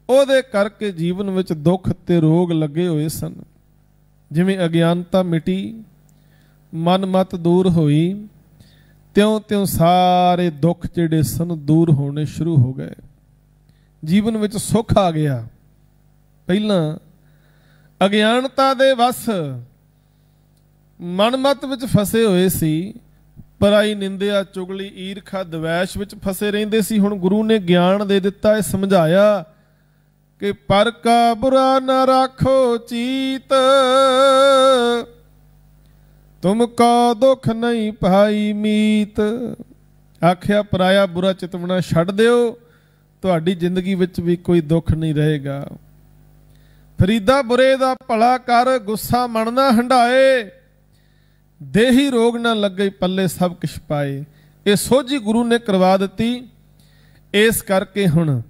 ਉਹਦੇ ਕਰਕੇ ਜੀਵਨ ਵਿੱਚ ਦੁੱਖ ਤੇ ਰੋਗ ਲੱਗੇ ਹੋਏ ਸਨ। ਜਿਵੇਂ ਅਗਿਆਨਤਾ ਮਿਟੀ, ਮਨ ਮਤ ਦੂਰ ਹੋਈ, ਤਿਉਂ ਤਿਉਂ ਸਾਰੇ ਦੁੱਖ ਜਿਹੜੇ ਸਨ ਦੂਰ ਹੋਣੇ ਸ਼ੁਰੂ ਹੋ ਗਏ। ਜੀਵਨ ਵਿੱਚ ਸੁੱਖ ਆ ਗਿਆ। ਪਹਿਲਾਂ ਅਗਿਆਨਤਾ ਦੇ ਵਸ ਮਨ ਮਤ ਵਿੱਚ ਫਸੇ ਹੋਏ ਸੀ, ਪਰਾਈ ਨਿੰਦਿਆ ਚੁਗਲੀ ਈਰਖਾ ਦਵੈਸ਼ ਵਿੱਚ ਫਸੇ ਰਹਿੰਦੇ ਸੀ। ਹੁਣ ਗੁਰੂ ਨੇ ਗਿਆਨ ਦੇ ਦਿੱਤਾ, ਇਹ ਸਮਝਾਇਆ ਕਿ ਪਰ ਕਾ ਬੁਰਾ ਨਾ ਰਾਖੋ ਚੀਤ, ਤੁਮ ਕਾ ਦੁੱਖ ਨਹੀਂ ਭਾਈ ਮੀਤ। ਆਖਿਆ ਪਰਾਇਆ ਬੁਰਾ ਚਿਤਵਣਾ ਛੱਡ ਦਿਓ, ਤੁਹਾਡੀ ਜ਼ਿੰਦਗੀ ਵਿੱਚ ਵੀ ਕੋਈ ਦੁੱਖ ਨਹੀਂ ਰਹੇਗਾ। ਫਰੀਦਾ ਬੁਰੇ ਦਾ ਭਲਾ ਕਰ, ਗੁੱਸਾ ਮਨ ਨਾ ਹੰਢਾਏ, ਦੇਹੀ ਰੋਗ ਨਾ ਲੱਗੇ ਪੱਲੇ ਸਭ ਕੁਛ ਪਾਏ। ਇਹ ਸੋਝੀ ਗੁਰੂ ਨੇ ਕਰਵਾ ਦਿੱਤੀ। ਇਸ ਕਰਕੇ ਹੁਣ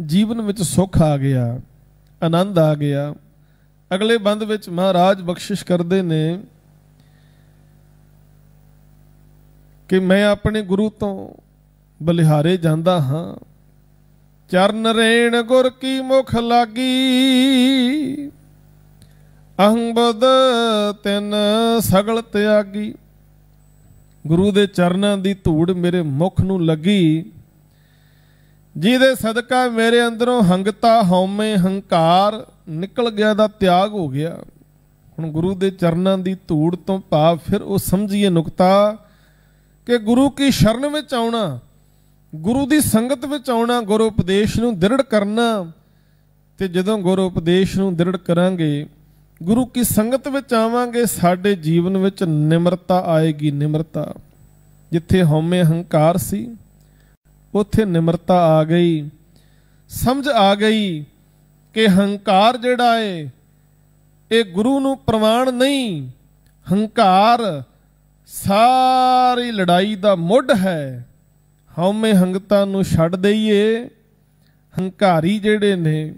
ਜੀਵਨ ਵਿੱਚ ਸੁੱਖ ਆ ਗਿਆ, ਆਨੰਦ ਆ ਗਿਆ। ਅਗਲੇ ਬੰਦ ਵਿੱਚ ਮਹਾਰਾਜ ਬਖਸ਼ਿਸ਼ ਕਰਦੇ ਨੇ ਕਿ ਮੈਂ ਆਪਣੇ ਗੁਰੂ ਤੋਂ ਬਲਿਹਾਰੇ ਜਾਂਦਾ ਹਾਂ, ਚਰਨ ਰੇਣ ਗੁਰ ਕੀ ਮੁਖ ਲਾਗੀ, ਅਹੰ ਬੁੱਧ ਤਿਨ ਸਗਲ ਤਿਆਗੀ। ਗੁਰੂ ਦੇ ਚਰਨਾਂ ਦੀ ਧੂੜ ਮੇਰੇ ਮੁਖ ਨੂੰ ਲੱਗੀ, ਜਿਹਦੇ ਸਦਕਾ ਮੇਰੇ ਅੰਦਰੋਂ ਹੰਗਤਾ ਹਉਮੈ ਹੰਕਾਰ ਨਿਕਲ ਗਿਆ, ਦਾ ਤਿਆਗ ਹੋ ਗਿਆ। ਹੁਣ ਗੁਰੂ ਦੇ ਚਰਨਾਂ ਦੀ ਧੂੜ ਤੋਂ ਭਾਵ ਫਿਰ ਉਹ ਸਮਝੀਏ ਨੁਕਤਾ ਕਿ ਗੁਰੂ ਕੀ ਸ਼ਰਨ ਵਿੱਚ ਆਉਣਾ, ਗੁਰੂ ਦੀ ਸੰਗਤ ਵਿੱਚ ਆਉਣਾ, ਗੁਰੂ ਉਪਦੇਸ਼ ਨੂੰ ਦ੍ਰਿੜ ਕਰਨਾ। ਤੇ ਜਦੋਂ ਗੁਰੂ ਉਪਦੇਸ਼ ਨੂੰ ਦ੍ਰਿੜ ਕਰਾਂਗੇ, ਗੁਰੂ ਕੀ ਸੰਗਤ ਵਿੱਚ ਆਵਾਂਗੇ, ਸਾਡੇ ਜੀਵਨ ਵਿੱਚ ਨਿਮਰਤਾ ਆਏਗੀ। ਨਿਮਰਤਾ, ਜਿੱਥੇ ਹਉਮੈ ਹੰਕਾਰ ਸੀ ਉੱਥੇ ਨਿਮਰਤਾ ਆ ਗਈ। ਸਮਝ ਆ ਗਈ ਕਿ ਹੰਕਾਰ ਜਿਹੜਾ ਏ ਇਹ ਗੁਰੂ ਨੂੰ ਪ੍ਰਵਾਨ ਨਹੀਂ। ਹੰਕਾਰ ਸਾਰੀ ਲੜਾਈ ਦਾ ਮੁੱਢ ਹੈ। ਹਉਮੈ ਹੰਗਤਾ ਨੂੰ ਛੱਡ ਦਈਏ। ਹੰਕਾਰੀ ਜਿਹੜੇ ਨੇ,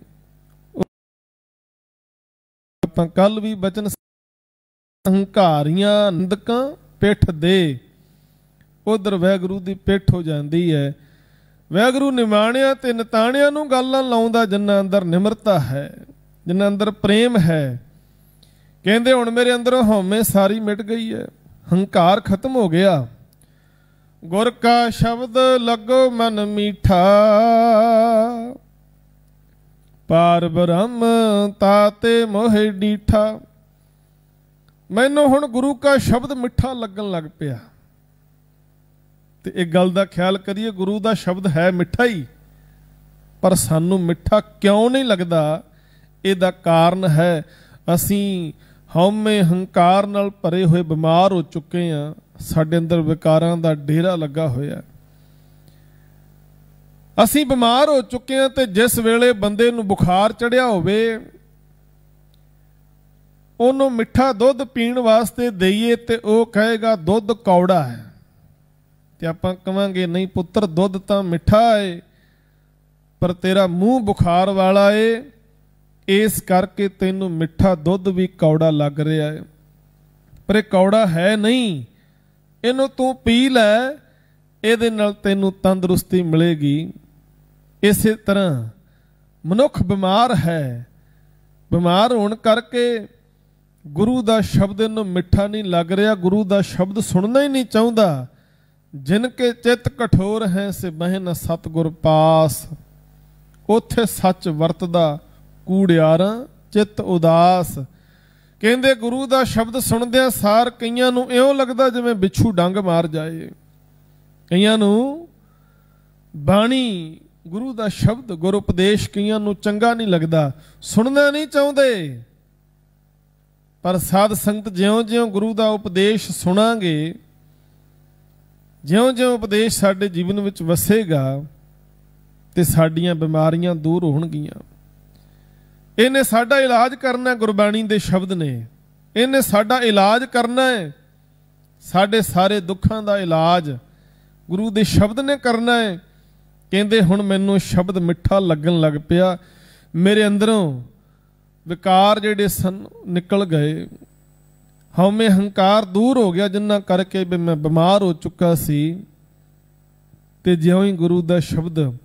ਆਪਾਂ ਕੱਲ ਵੀ ਬਚਨ, ਹੰਕਾਰੀਆਂ ਨਿੰਦਕਾਂ ਪਿੱਠ ਦੇ, ਉਧਰ ਵਾਹਿਗੁਰੂ ਦੀ ਪਿੱਠ ਹੋ ਜਾਂਦੀ ਹੈ। ਵਾਹਿਗੁਰੂ ਨਿਮਾਣਿਆਂ ਤੇ ਨਿਤਾਣਿਆਂ ਨੂੰ ਗੱਲਾਂ ਲਾਉਂਦਾ, ਜਿਨ੍ਹਾਂ ਅੰਦਰ ਨਿਮਰਤਾ ਹੈ, ਜਿਨ੍ਹਾਂ ਅੰਦਰ ਪ੍ਰੇਮ ਹੈ। ਕਹਿੰਦੇ ਹੁਣ ਮੇਰੇ ਅੰਦਰੋਂ ਹਉਮੈ ਸਾਰੀ ਮਿਟ ਗਈ ਹੈ, ਹੰਕਾਰ ਖਤਮ ਹੋ ਗਿਆ। ਗੁਰ ਕਾ ਸ਼ਬਦ ਲੱਗੋ ਮਨ ਮੀਠਾ, ਪਾਰ ਬ੍ਰਹਮ ਤਾਤੇ ਮੋਹਿ ਡੀਠਾ। ਮੈਨੂੰ ਹੁਣ ਗੁਰੂ ਕਾ ਸ਼ਬਦ ਮਿੱਠਾ ਲੱਗਣ ਲੱਗ ਪਿਆ। ਤੇ ਇੱਕ ਗੱਲ ਦਾ ਖਿਆਲ ਕਰੀਏ, ਗੁਰੂ ਦਾ ਸ਼ਬਦ ਹੈ ਮਿੱਠਾ ਹੀ, ਪਰ ਸਾਨੂੰ ਮਿੱਠਾ ਕਿਉਂ ਨਹੀਂ ਲੱਗਦਾ? ਇਹਦਾ ਕਾਰਨ ਹੈ ਅਸੀਂ ਹਉਮੈ ਹੰਕਾਰ ਨਾਲ ਭਰੇ ਹੋਏ ਬਿਮਾਰ ਹੋ ਚੁੱਕੇ ਹਾਂ। ਸਾਡੇ ਅੰਦਰ ਵਿਕਾਰਾਂ ਦਾ ਡੇਰਾ ਲੱਗਾ ਹੋਇਆ, ਅਸੀਂ ਬਿਮਾਰ ਹੋ ਚੁੱਕੇ ਹਾਂ। ਤੇ ਜਿਸ ਵੇਲੇ ਬੰਦੇ ਨੂੰ ਬੁਖਾਰ ਚੜਿਆ ਹੋਵੇ, ਉਹਨੂੰ ਮਿੱਠਾ ਦੁੱਧ ਪੀਣ ਵਾਸਤੇ ਦੇਈਏ ਤੇ ਉਹ ਕਹੇਗਾ ਦੁੱਧ ਕੌੜਾ ਹੈ। ਤੇ ਆਪਾਂ ਕਵਾਂਗੇ ਨਹੀਂ ਪੁੱਤਰ, ਦੁੱਧ ਤਾਂ ਮਿੱਠਾ ਏ, ਪਰ ਤੇਰਾ ਮੂੰਹ ਬੁਖਾਰ ਵਾਲਾ ਏ, ਇਸ ਕਰਕੇ ਤੈਨੂੰ ਮਿੱਠਾ ਦੁੱਧ ਵੀ ਕੌੜਾ ਲੱਗ ਰਿਹਾ ਹੈ। ਪਰ ਇਹ ਕੌੜਾ ਹੈ ਨਹੀਂ, ਇਹਨੂੰ ਤੂੰ ਪੀ ਲੈ, ਇਹਦੇ ਨਾਲ ਤੈਨੂੰ ਤੰਦਰੁਸਤੀ ਮਿਲੇਗੀ। ਇਸੇ ਤਰ੍ਹਾਂ ਮਨੁੱਖ ਬਿਮਾਰ ਹੈ, ਬਿਮਾਰ ਹੋਣ ਕਰਕੇ ਗੁਰੂ ਦਾ ਸ਼ਬਦ ਇਹਨੂੰ ਮਿੱਠਾ ਨਹੀਂ ਲੱਗ ਰਿਹਾ, ਗੁਰੂ ਦਾ ਸ਼ਬਦ ਸੁਣਨਾ ਹੀ ਨਹੀਂ ਚਾਹੁੰਦਾ। ਜਿਨ ਕੇ ਚਿੱਤ ਕਠੋਰ ਹੈ ਸੇ ਬਹਿ ਨ ਸਤਿਗੁਰ ਪਾਸ, ਉੱਥੇ ਸੱਚ ਵਰਤਦਾ ਕੂੜਿਆਰਾਂ ਚਿੱਤ ਉਦਾਸ। ਕਹਿੰਦੇ ਗੁਰੂ ਦਾ ਸ਼ਬਦ ਸੁਣਦਿਆਂ ਸਾਰ ਕਈਆਂ ਨੂੰ ਇਉਂ ਲੱਗਦਾ ਜਿਵੇਂ ਬਿੱਛੂ ਡੰਗ ਮਾਰ ਜਾਏ। ਕਈਆਂ ਨੂੰ ਬਾਣੀ, ਗੁਰੂ ਦਾ ਸ਼ਬਦ, ਗੁਰੂ ਉਪਦੇਸ਼ ਕਈਆਂ ਨੂੰ ਚੰਗਾ ਨਹੀਂ ਲੱਗਦਾ, ਸੁਣਨਾ ਨਹੀਂ ਚਾਹੁੰਦੇ। ਪਰ ਸਾਧ ਸੰਗਤ ਜਿਉਂ-ਜਿਉਂ ਗੁਰੂ ਦਾ ਉਪਦੇਸ਼ ਸੁਣਾਂਗੇ, ਜਿਉਂ-ਜਿਉਂ ਉਪਦੇਸ਼ ਸਾਡੇ ਜੀਵਨ ਵਿੱਚ ਵਸੇਗਾ ਤੇ ਸਾਡੀਆਂ ਬਿਮਾਰੀਆਂ ਦੂਰ ਹੋਣਗੀਆਂ। ਇਹਨੇ ਸਾਡਾ ਇਲਾਜ ਕਰਨਾ, ਗੁਰਬਾਣੀ ਦੇ ਸ਼ਬਦ ਨੇ, ਇਹਨੇ ਸਾਡਾ ਇਲਾਜ ਕਰਨਾ ਹੈ। ਸਾਡੇ ਸਾਰੇ ਦੁੱਖਾਂ ਦਾ ਇਲਾਜ ਗੁਰੂ ਦੇ ਸ਼ਬਦ ਨੇ ਕਰਨਾ ਹੈ। ਕਹਿੰਦੇ ਹੁਣ ਮੈਨੂੰ ਸ਼ਬਦ ਮਿੱਠਾ ਲੱਗਣ ਲੱਗ ਪਿਆ, ਮੇਰੇ ਅੰਦਰੋਂ ਵਿਕਾਰ ਜਿਹੜੇ ਸਨ ਨਿਕਲ ਗਏ, ਹਉਮੈ ਹੰਕਾਰ ਦੂਰ ਹੋ ਗਿਆ, ਜਿੰਨਾ ਕਰਕੇ ਵੀ ਮੈਂ ਬਿਮਾਰ ਹੋ ਚੁੱਕਾ ਸੀ। ਤੇ ਜਿਉਂ ਹੀ ਗੁਰੂ ਦਾ ਸ਼ਬਦ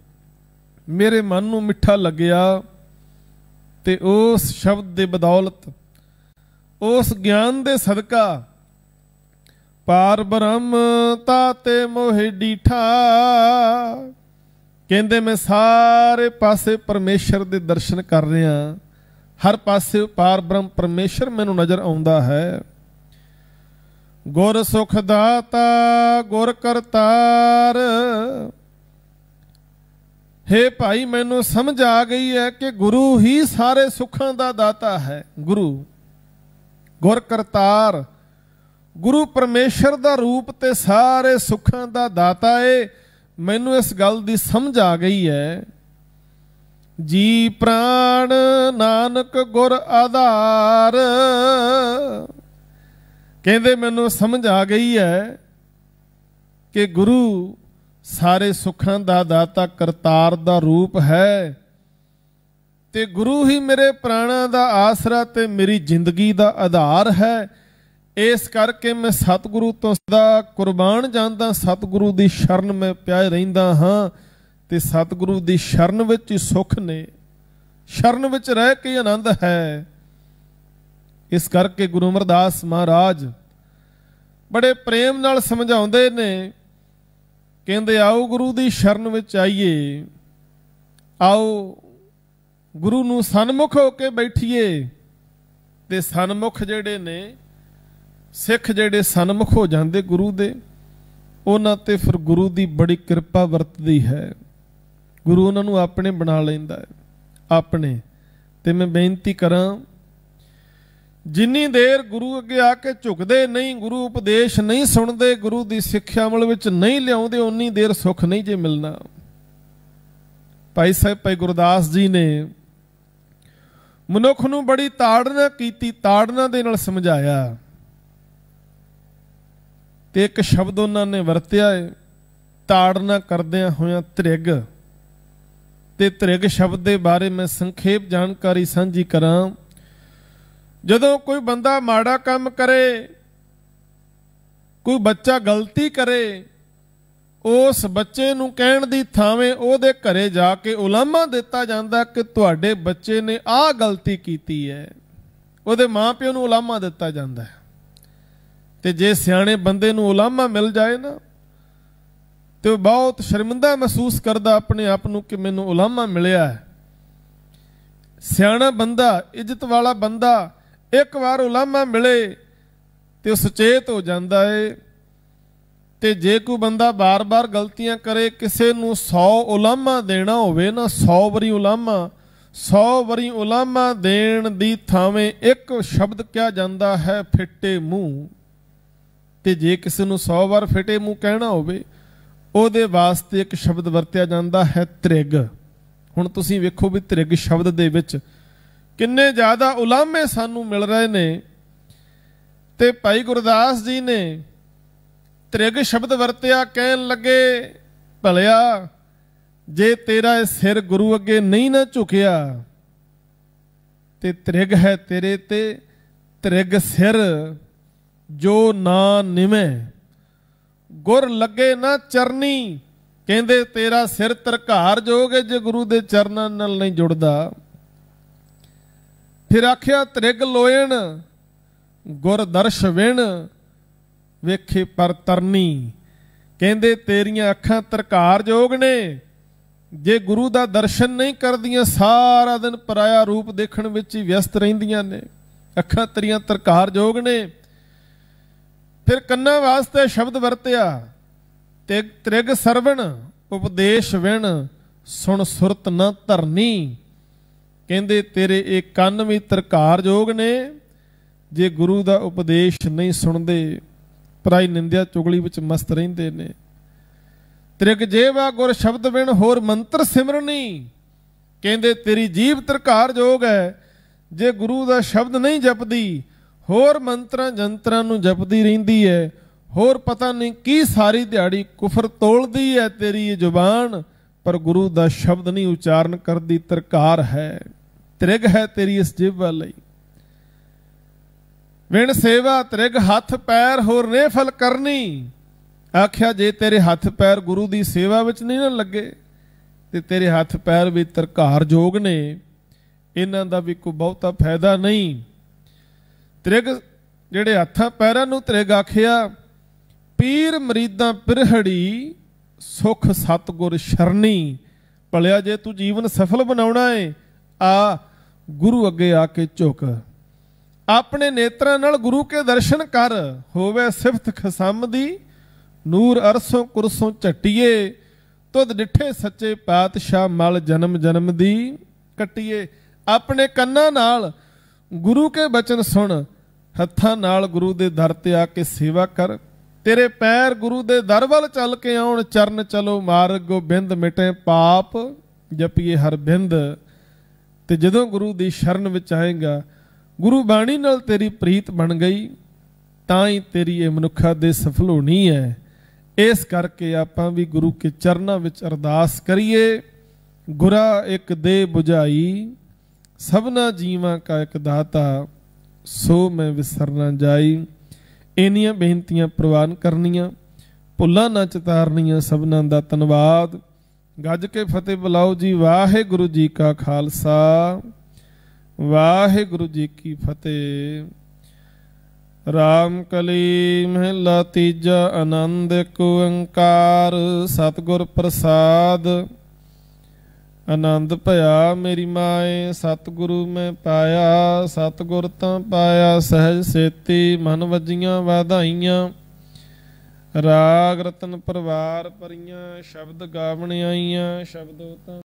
ਮੇਰੇ ਮਨ ਨੂੰ ਮਿੱਠਾ ਲੱਗਿਆ, ਤੇ ਉਸ ਸ਼ਬਦ ਦੇ ਬਦੌਲਤ, ਉਸ ਗਿਆਨ ਦੇ ਸਦਕਾ ਪਾਰ ਬ੍ਰਹਮ ਤਾਤੇ ਮੋਹਿ ਡੀਠਾ। ਕਹਿੰਦੇ ਮੈਂ ਸਾਰੇ ਪਾਸੇ ਪਰਮੇਸ਼ਰ ਦੇ ਦਰਸ਼ਨ ਕਰ ਰਿਹਾ, ਹਰ ਪਾਸੇ ਪਾਰ ਬ੍ਰਹਮ ਪਰਮੇਸ਼ਰ ਮੈਨੂੰ ਨਜ਼ਰ ਆਉਂਦਾ ਹੈ। गुर सुख दाता गुर करतार। हे भाई मैनू समझ आ गई है कि गुरु ही सारे सुखां दा दाता है। गुरु गुर करतार, गुरु परमेश्वर दा रूप ते सारे सुखां दा दाता है। मैनू इस गल दी समझ आ गई है। जी प्राण नानक गुर आधार। कहंदे मैनू समझ आ गई है कि गुरु सारे सुखां दा दाता करतार दा रूप है ते गुरु ही मेरे प्राणा दा आसरा ते मेरी जिंदगी दा आधार है। इस करके मैं सतगुरु तो सदा कुर्बान जांदा, सतगुरु दी शरण में पिया रहिंदा हां ते सतगुरु दी शरण विच ही सुख ने, शरण विच रह के आनंद है। इस करके गुरु अमरदास महाराज बड़े प्रेम नाल समझाउंदे ने। कहते आओ गुरु की शरण विच आइए, आओ गुरु नूं सन्मुख होके बैठिए। ते सन्मुख जिहड़े ने सिख जिहड़े सन्मुख हो जाते गुरु दे, उन्हां ते फिर गुरु की बड़ी कृपा वरतदी है। गुरु उन्हां नूं अपने बना लैंदा है अपने। ते मैं बेनती करां, जिन्नी देर गुरु अगे आके झुकदे नहीं, गुरु उपदेश नहीं सुनते, गुरु की सिक्ख्या अमल विच नहीं लियाउंदे, उन्नी देर सुख नहीं जे मिलना। भाई साहब भाई गुरदास जी ने मनुख नूं बड़ी ताड़ना कीती, ताड़ना दे नाल समझाया। ते एक शब्द उन्होंने वरत्या है ताड़ना करदियां होयां त्रिग। ते त्रिग शब्द के बारे मैं संखेप जानकारी साझी करां। जदों कोई बंदा माड़ा काम करे, कोई बच्चा गलती करे, उस बच्चे नूं कहण दी थावें उहदे घरे जाके उलामा दिता जांदा कि तुहाडे बच्चे ने आ गलती कीती है। उहदे माँ प्यो नूं उलामा दिता जांदा है। ते जे सियाणे बंदे नूं उलामा मिल जाए ना, तो बहुत शर्मिंदा महसूस करदा अपने आप नूं कि मैनूं उलामा मिलिया है। सियाणा बंदा, इज्जत वाला बंदा एक बार उलामा मिले तो सुचेत हो जाता है। ते जे कोई बंदा बार बार गलतियां करे, किसी नूं 100 उलामा देना होवे ना, 100 वारी उलामा, 100 वारी उलामा देण दी थावें एक शब्द कहा जाता है फिटे मूँह। ते जे किसी नूं 100 बार फिटे मूँह कहना होवे, उहदे वास्ते एक शब्द वरत्या जाता है त्रिग। हुण तुसीं वेखो भी त्रिग शब्द दे विच किन्ने ज़्यादा उलामे सानू मिल रहे ने। ते भाई गुरदास जी ने त्रिग शब्द वरत्या, कहन लगे भलिया जे तेरा सिर गुरु अगे नहीं ना झुकिया ते त्रिग है तेरे ते, त्रिग सिर जो ना निवे गुर लगे ना चरनी। कहंदे तेरा सिर तरकार जोग है जे गुरु दे चरनां नाल नहीं जुड़दा। फिर आख्या त्रिग लोयण गुर दर्श विण वेखे पर तरनी। कहंदे तेरियां अखां तरकार जोग ने, जे गुरु दा दर्शन नहीं करदियां सारा दिन पराया रूप देखण विच ही व्यस्त रहिंदियां ने। अखां तेरियां तरकार जोग ने। फिर कन्ना वास्ते शब्द वरत्या ते त्रिग सरवण उपदेश विण सुन सुरत न धरनी। कहंदे तेरे एक कंन भी तरकार जोग ने, जे गुरु दा उपदेश नहीं सुनते, पराई निंदिया चुगली विच मस्त रहिंदे ने। त्रिग जेवा गुर शब्द विण होर मंत्र सिमरनी। कहंदे तेरी जीव तरकार जोग है, जे गुरु दा शब्द नहीं जपदी, होर मंत्रां जंत्रां नूं जपदी रहिंदी है, होर पता नहीं की सारी दिहाड़ी कुफर तोलदी है तेरी ये जुबान, पर गुरु दा शब्द नहीं उच्चारण करदी, तरकार है, त्रिग है तेरी इस जिह्वा लई। विण सेवा त्रिग हथ पैर होर ने फल करनी। आख्या जे तेरे हथ पैर गुरु दी सेवा विच नहीं ना लगे ते तेरे हथ पैर भी तरकार जोग ने, इन्हां दा भी कोई बहुता फायदा नहीं। त्रिग जिहड़े हत्थां पैरां नूं त्रिग आखिया, पीर मरीदां पिरहड़ी सुख सतगुर शरणी। भलिया जे तू जीवन सफल बनाउणा है, आ गुरु अगे आके झुक, ਆਪਣੇ ਨੇਤਰਾਂ ਨਾਲ ਗੁਰੂ ਕੇ ਦਰਸ਼ਨ ਕਰ। ਹੋਵੇ ਸਿਫਤ ਖਸਮ ਦੀ ਨੂਰ ਅਰਸੋਂ ਕੁਰਸੋਂ ਝੱਟੀਏ। ਤੁਧ ਡਿੱਠੇ ਸੱਚੇ ਪਾਤਸ਼ਾਹ ਮਲ ਜਨਮ ਜਨਮ ਦੀ ਕੱਟੀਏ। ਆਪਣੇ ਕੰਨਾਂ ਨਾਲ ਗੁਰੂ ਕੇ ਬਚਨ ਸੁਣ। ਹੱਥਾਂ ਨਾਲ ਗੁਰੂ ਦੇ ਦਰ ਤੇ ਆ ਕੇ ਸੇਵਾ ਕਰ। ਤੇਰੇ ਪੈਰ ਗੁਰੂ ਦੇ ਦਰ ਵੱਲ ਚੱਲ ਕੇ ਆਉਣ। ਚਰਨ ਚਲੋ ਮਾਰਗ ਗੋਬਿੰਦ ਮਿਟੇ ਪਾਪ ਜਪੀਏ ਹਰ ਬਿੰਦ। ਤੇ ਜਦੋਂ ਗੁਰੂ ਦੀ ਸ਼ਰਨ ਵਿੱਚ ਆਏਗਾ, ਗੁਰੂ ਬਾਣੀ ਨਾਲ ਤੇਰੀ ਪ੍ਰੀਤ ਬਣ ਗਈ, ਤਾਂ ਹੀ ਤੇਰੀ ਇਹ ਮਨੁੱਖਾ ਦੇ ਸਫਲ ਹੋਣੀ ਹੈ। ਇਸ ਕਰਕੇ ਆਪਾਂ ਵੀ ਗੁਰੂ ਕੇ ਚਰਨਾਂ ਵਿੱਚ ਅਰਦਾਸ ਕਰੀਏ। ਗੁਰਾ ਇੱਕ ਦੇ ਬੁਝਾਈ, ਸਭਨਾ ਜੀਵਾਂ ਕਾ ਇੱਕ ਦਾਤਾ, ਸੋ ਮੈਂ ਵਿਸਰ ਨਾ ਜਾਈ। ਇੰਨੀਆਂ ਬੇਨਤੀਆਂ ਪ੍ਰਵਾਨ ਕਰਨੀਆਂ, ਭੁੱਲਾਂ ਨਾ ਚਿਤਾਰਨੀਆਂ। ਸਭਨਾਂ ਦਾ ਧੰਨਵਾਦ। ਗੱਜ ਕੇ ਫਤਿਹ ਬੁਲਾਓ ਜੀ। ਵਾਹਿਗੁਰੂ ਜੀ ਕਾ ਖਾਲਸਾ, ਵਾਹਿਗੁਰੂ ਜੀ ਕੀ ਫਤਿਹ। ਰਾਮ ਕਲੀ ਮਹਿਲਾ ਤੀਜਾ। ਆਨੰਦ ਇੱਕ ਓੰਕਾਰ ਸਤਿਗੁਰ ਪ੍ਰਸਾਦ। ਆਨੰਦ ਭਇਆ ਮੇਰੀ ਮਾਏ, ਸਤਿਗੁਰੂ ਮੈਂ ਪਾਇਆ। ਸਤਿਗੁਰ ਤਾਂ ਪਾਇਆ ਸਹਿਜ ਸੇਤੀ, ਮਨ ਵੱਜੀਆਂ ਵਾਧਾਈਆਂ। ਰਾਗ ਰਤਨ ਪਰਵਾਰ ਭਰੀਆਂ, ਸ਼ਬਦ ਗਾਵਣ ਆਈਆਂ। ਸ਼ਬਦੋ ਤਾਂ